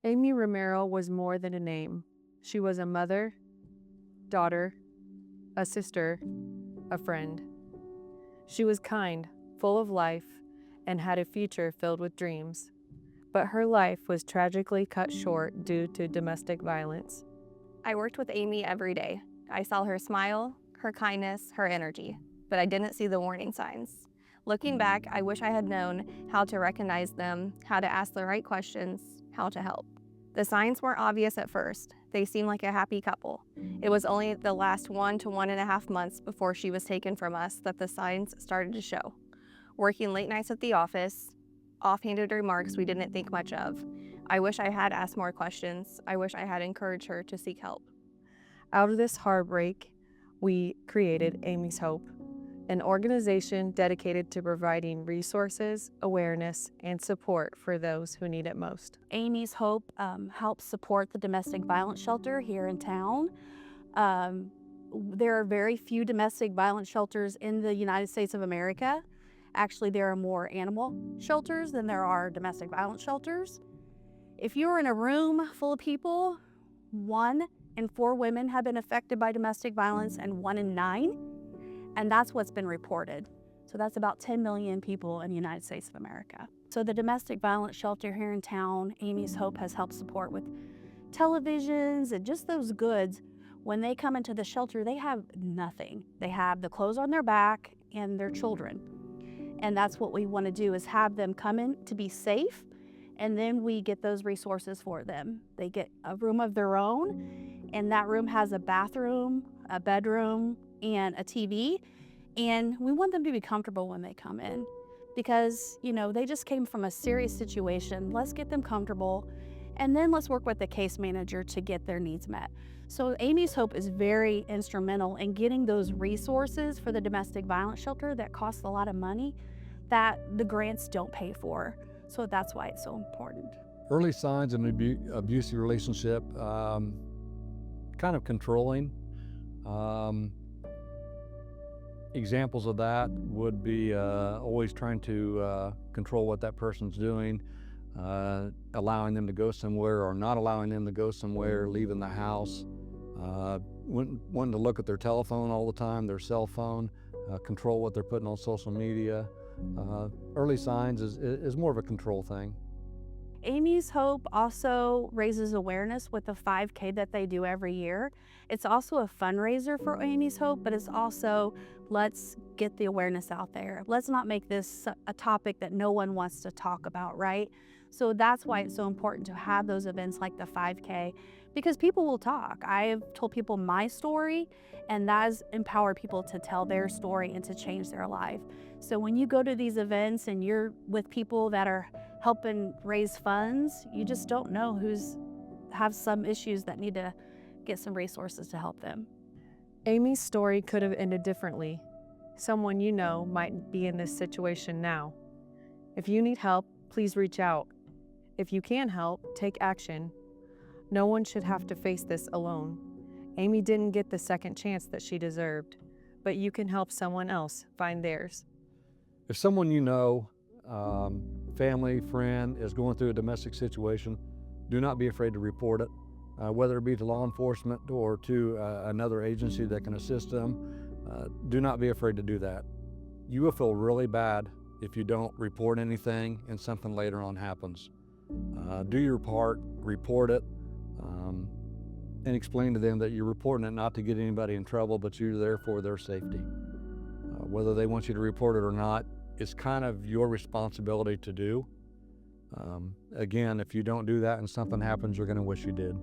Aimee Romero was more than a name. She was a mother, daughter, a sister, a friend. She was kind, full of life, and had a future filled with dreams. But her life was tragically cut short due to domestic violence. I worked with Aimee every day. I saw her smile, her kindness, her energy, but I didn't see the warning signs. Looking back, I wish I had known how to recognize them, how to ask the right questions, how to help. The signs weren't obvious at first. They seemed like a happy couple. It was only the last 1 to 1.5 months before she was taken from us that the signs started to show. Working late nights at the office, offhanded remarks we didn't think much of. I wish I had asked more questions. I wish I had encouraged her to seek help. Out of this heartbreak, we created Aimee's Hope, an organization dedicated to providing resources, awareness, and support for those who need it most. Aimee's Hope helps support the domestic violence shelter here in town. There are very few domestic violence shelters in the United States of America. Actually, there are more animal shelters than there are domestic violence shelters. If you're in a room full of people, 1 in 4 women have been affected by domestic violence and 1 in 9, and that's what's been reported. So that's about 10 million people in the United States of America. So the domestic violence shelter here in town, Aimee's Hope has helped support with televisions and just those goods. When they come into the shelter, they have nothing. They have the clothes on their back and their children. And that's what we want to do, is have them come in to be safe, and then we get those resources for them. They get a room of their own, and that room has a bathroom, a bedroom, and a TV. And we want them to be comfortable when they come in because, they just came from a serious situation. Let's get them comfortable, and then let's work with the case manager to get their needs met. So Aimee's Hope is very instrumental in getting those resources for the domestic violence shelter that costs a lot of money that the grants don't pay for. So that's why it's so important. Early signs of an abusive relationship, kind of controlling. Examples of that would be always trying to control what that person's doing, allowing them to go somewhere or not allowing them to go somewhere, leaving the house, wanting to look at their telephone all the time, their cell phone, control what they're putting on social media. Early signs is more of a control thing. Aimee's Hope also raises awareness with the 5K that they do every year. It's also a fundraiser for Aimee's Hope, but it's also, let's get the awareness out there. Let's not make this a topic that no one wants to talk about, right? So that's why it's so important to have those events like the 5K, because people will talk. I have told people my story, and that has empowered people to tell their story and to change their life. So when you go to these events and you're with people that are helping raise funds, you just don't know who's have some issues that need to get some resources to help them. Aimee's story could have ended differently. Someone you know might be in this situation now. If you need help, please reach out. If you can help, take action. No one should have to face this alone. Aimee didn't get the second chance that she deserved, but you can help someone else find theirs. If someone you know, family, friend, is going through a domestic situation, do not be afraid to report it, whether it be to law enforcement or to another agency that can assist them. Do not be afraid to do that. You will feel really bad if you don't report anything and something later on happens. Do your part, report it, and explain to them that you're reporting it not to get anybody in trouble, but you're there for their safety. Whether they want you to report it or not, it's kind of your responsibility to do. Again, if you don't do that and something happens, you're going to wish you did.